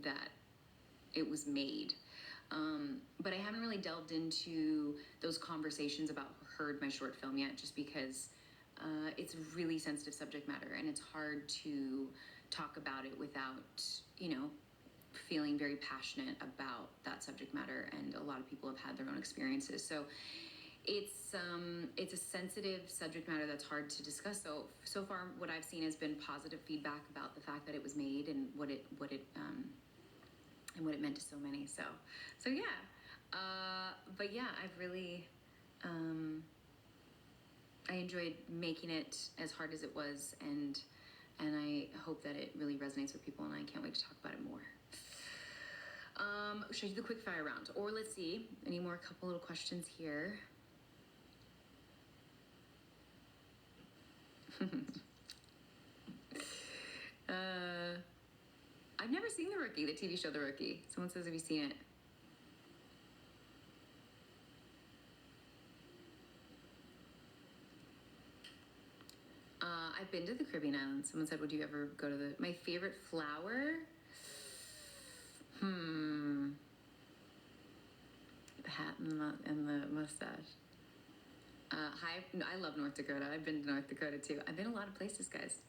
that it was made. But I haven't really delved into those conversations about Heard, my short film, yet, just because it's really sensitive subject matter, and it's hard to talk about it without, feeling very passionate about that subject matter. And a lot of people have had their own experiences. So it's a sensitive subject matter that's hard to discuss. So far, what I've seen has been positive feedback about the fact that it was made and what it meant to so many. So yeah. But yeah, I've really, I enjoyed making it as hard as it was, and I hope that it really resonates with people, and I can't wait to talk about it more. Should I do the quick fire round? Or let's see, any more, couple little questions here. I've never seen The Rookie, the TV show The Rookie. Someone says, have you seen it? I've been to the Caribbean islands. Someone said, would you ever go to my favorite flower? The hat and the mustache. I love North Dakota. I've been to North Dakota too. I've been a lot of places, guys.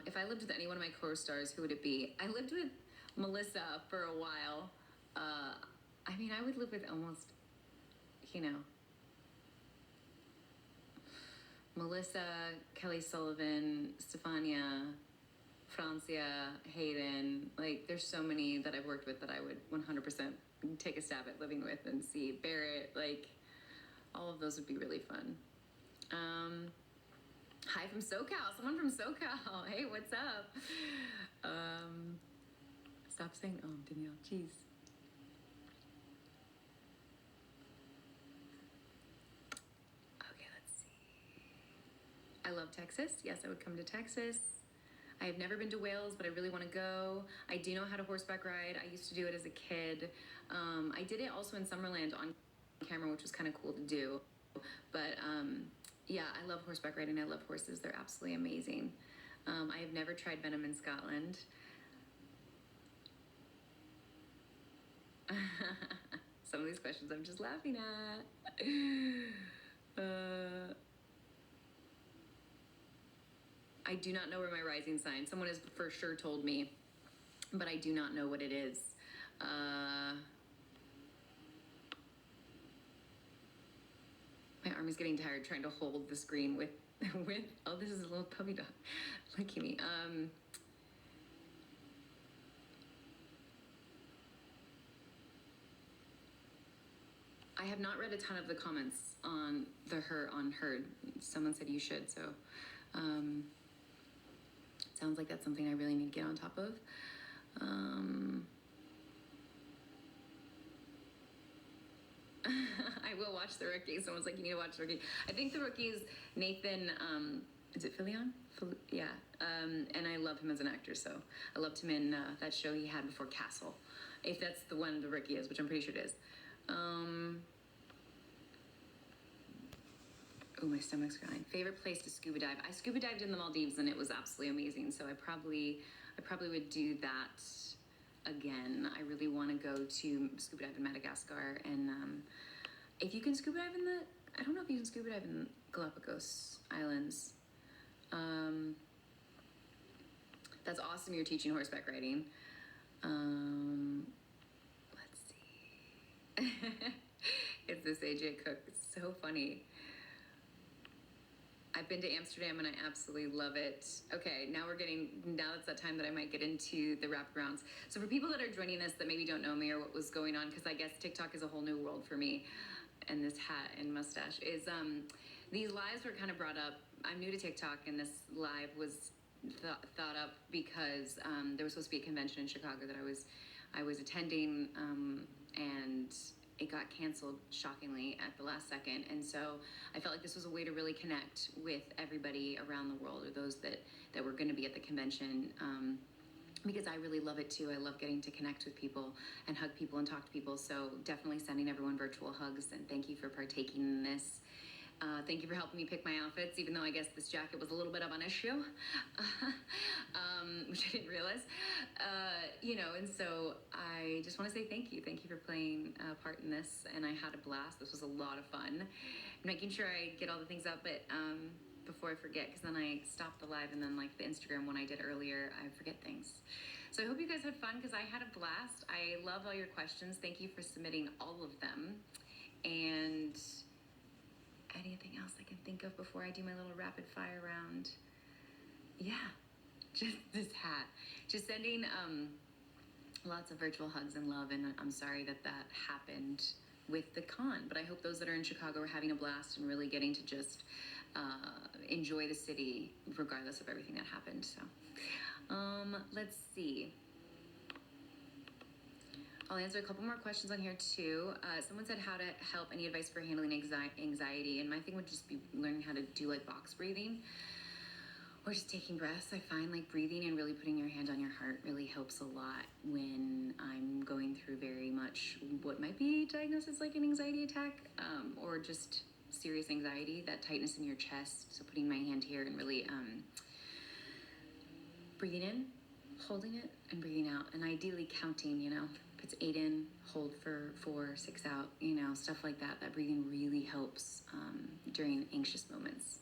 If I lived with any one of my co-stars, who would it be? I lived with Melissa for a while. I would live with almost, Melissa, Kelly Sullivan, Stefania, Francia, Hayden. Like, there's so many that I've worked with that I would 100% take a stab at living with, and see Barrett. Like, all of those would be really fun. Hi from SoCal. Someone from SoCal. Hey, what's up? Stop saying, oh, Danielle. Jeez. Okay, let's see. I love Texas. Yes, I would come to Texas. I have never been to Wales, but I really want to go. I do know how to horseback ride. I used to do it as a kid. I did it also in Summerland on camera, which was kind of cool to do. But yeah, I love horseback riding. I love horses. They're absolutely amazing. I have never tried venom in Scotland. Some of these questions I'm just laughing at. I do not know where my rising sign. Someone has for sure told me, but I do not know what it is. My arm is getting tired trying to hold the screen with oh, this is a little puppy dog licking me. I have not read a ton of the comments on Heard. Someone said you should, so sounds like that's something I really need to get on top of. I will watch The Rookie. Someone's like, you need to watch The Rookie. I think The Rookie's Nathan, is it Fillion? Yeah. And I love him as an actor, so I loved him in that show he had before Castle. If that's the one The Rookie is, which I'm pretty sure it is. Oh, my stomach's growling. Favorite place to scuba dive? I scuba dived in the Maldives, and it was absolutely amazing. So I probably would do that again. I really want to go to scuba dive in Madagascar, and if you can scuba dive in I don't know if you can scuba dive in Galapagos Islands. That's awesome. You're teaching horseback riding. Let's see. It's this AJ Cook. It's so funny. I've been to Amsterdam and I absolutely love it. Okay, now it's that time that I might get into the wraparounds. So for people that are joining us that maybe don't know me or what was going on, because I guess TikTok is a whole new world for me, and this hat and mustache, is these lives were kind of brought up. I'm new to TikTok, and this live was thought up because there was supposed to be a convention in Chicago that I was attending, and it got canceled shockingly at the last second. And so I felt like this was a way to really connect with everybody around the world, or those that were going to be at the convention, because I really love it too. I love getting to connect with people and hug people and talk to people. So definitely sending everyone virtual hugs, and thank you for partaking in this. Thank you for helping me pick my outfits, even though I guess this jacket was a little bit of an issue, which I didn't realize. And so I just want to say thank you. Thank you for playing a part in this. And I had a blast. This was a lot of fun. Making sure I get all the things up, but before I forget, because then I stopped the live, and then like the Instagram one I did earlier, I forget things. So I hope you guys had fun, because I had a blast. I love all your questions. Thank you for submitting all of them. And anything else I can think of before I do my little rapid fire round? Yeah, just this hat. Just sending lots of virtual hugs and love, and I'm sorry that happened with the con, but I hope those that are in Chicago are having a blast and really getting to just enjoy the city regardless of everything that happened. So let's see. I'll answer a couple more questions on here too. Someone said how to help, any advice for handling anxiety, and my thing would just be learning how to do like box breathing or just taking breaths. I find like breathing and really putting your hand on your heart really helps a lot when I'm going through very much what might be diagnosed as like an anxiety attack, or just serious anxiety, that tightness in your chest. So putting my hand here and really breathing in, holding it, and breathing out, and ideally counting, if it's 8 in, hold for 4, 6 out, stuff like that. That breathing really helps during anxious moments.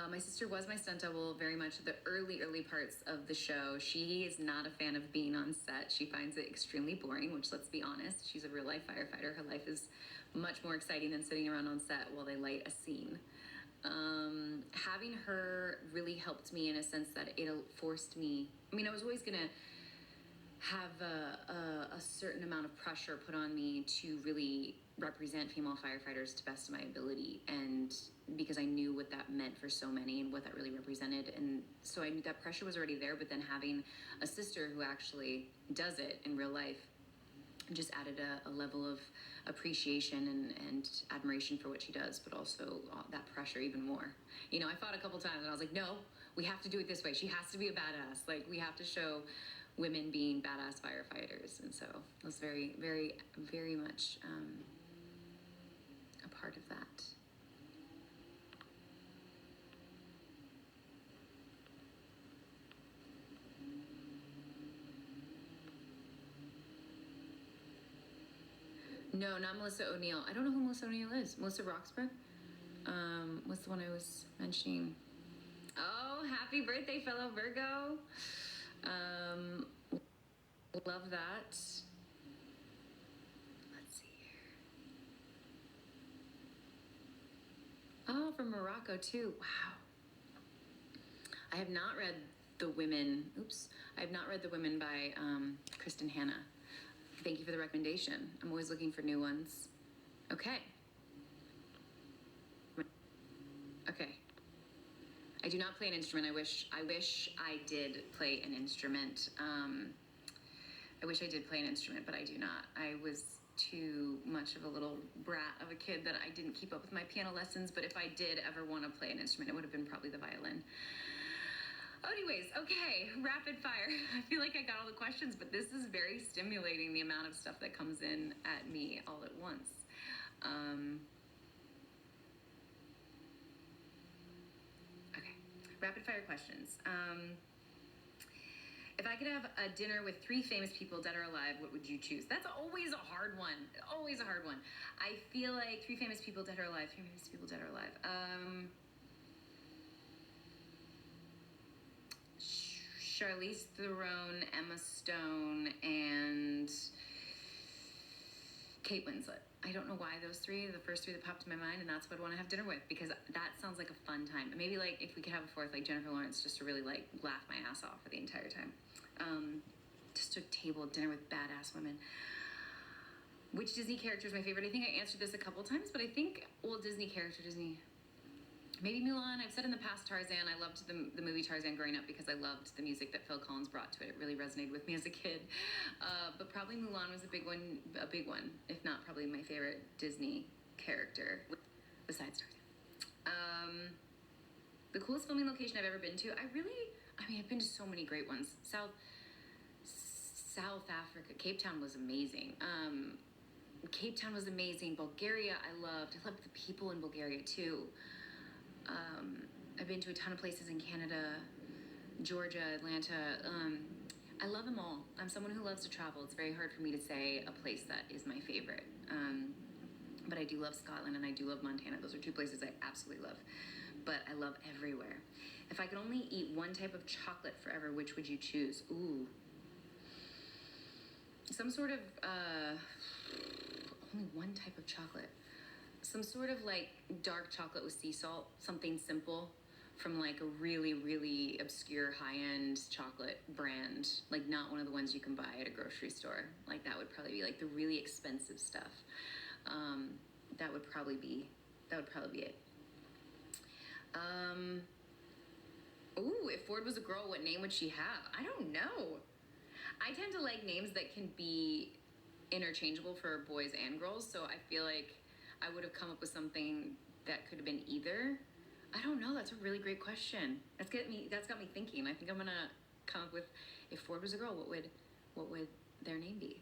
My sister was my stunt double very much the early parts of the show. She is not a fan of being on set. She finds it extremely boring, which, let's be honest, she's a real life firefighter. Her life is much more exciting than sitting around on set while they light a scene. Having her really helped me in a sense that it forced me, I was always going to have a certain amount of pressure put on me to really represent female firefighters to best of my ability, and because I knew what that meant for so many and what that really represented, and so I knew that pressure was already there, but then having a sister who actually does it in real life just added a level of appreciation and admiration for what she does, but also that pressure even more. I fought a couple times and I was like, no, we have to do it this way. She has to be a badass. Like, we have to show women being badass firefighters. And so it was very, very, very much a part of that. No, not Melissa O'Neill. I don't know who Melissa O'Neill is. Melissa Roxburgh? What's the one I was mentioning? Oh, happy birthday, fellow Virgo. Love that. Let's see here. Oh, from Morocco too. Wow. I have not read The Women. I have not read The Women by Kristen Hanna. Thank you for the recommendation. I'm always looking for new ones. Okay. I do not play an instrument. I wish I did play an instrument. I wish I did play an instrument, but I do not. I was too much of a little brat of a kid that I didn't keep up with my piano lessons, but if I did ever want to play an instrument, it would have been probably the violin. Anyways, okay, rapid fire. I feel like I got all the questions, but this is very stimulating, the amount of stuff that comes in at me all at once. Okay, rapid fire questions. If I could have a dinner with 3 famous people, dead or alive, what would you choose? That's always a hard one. Always a hard one. I feel like 3 famous people, dead or alive. 3 famous people, dead or alive. Charlize Theron, Emma Stone, and Kate Winslet. I don't know why those 3 are the first 3 that popped in my mind, and that's what I want to have dinner with, because that sounds like a fun time. Maybe like if we could have a 4th, like Jennifer Lawrence, just to really like laugh my ass off for the entire time. Just a table dinner with badass women. Which Disney character is my favorite? I think I answered this a couple times, but I think, Disney. Maybe Mulan. I've said in the past Tarzan. I loved the movie Tarzan growing up because I loved the music that Phil Collins brought to it. It really resonated with me as a kid. But probably Mulan was a big one, if not probably my favorite Disney character besides Tarzan. The coolest filming location I've ever been to, I've been to so many great ones. South Africa, Cape Town was amazing. Bulgaria, I loved the people in Bulgaria too. I've been to a ton of places in Canada. Georgia, Atlanta. I love them all. I'm someone who loves to travel. It's very hard for me to say a place that is my favorite. But I do love Scotland and I do love Montana. Those are two places I absolutely love. But I love everywhere. If I could only eat one type of chocolate forever, which would you choose? Ooh. Some sort of, only one type of chocolate. Some sort of like dark chocolate with sea salt, something simple from like a really, really obscure high-end chocolate brand. Like not one of the ones you can buy at a grocery store. Like that would probably be like the really expensive stuff. That would probably be it. Ooh, if Ford was a girl, what name would she have? I don't know. I tend to like names that can be interchangeable for boys and girls, so I feel like I would have come up with something that could have been either. I don't know. That's a really great question. That's got me thinking. I think I'm gonna come up with, if Ford was a girl, what would their name be?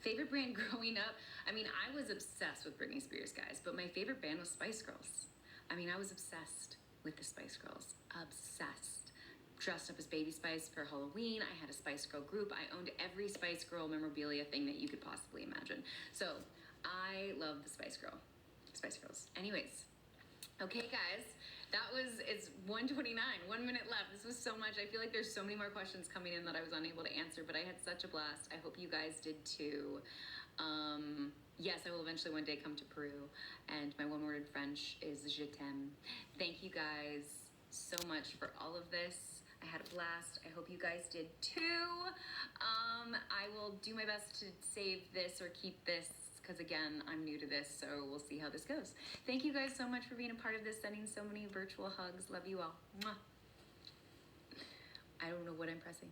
Favorite brand growing up? I mean, I was obsessed with Britney Spears, guys, but my favorite band was Spice Girls. I mean, I was obsessed with the Spice Girls. Obsessed. Dressed up as Baby Spice for Halloween. I had a Spice Girl group. I owned every Spice Girl memorabilia thing that you could possibly imagine. So I love the Spice Girls. Anyways, okay, guys, it's 1:29, 1 minute left. This was so much. I feel like there's so many more questions coming in that I was unable to answer, but I had such a blast. I hope you guys did too. Yes, I will eventually one day come to Peru, and my one word in French is je t'aime. Thank you guys so much for all of this. I had a blast. I hope you guys did too. I will do my best to save this or keep this, because again, I'm new to this, so we'll see how this goes. Thank you guys so much for being a part of this, sending so many virtual hugs. Love you all. Mwah. I don't know what I'm pressing.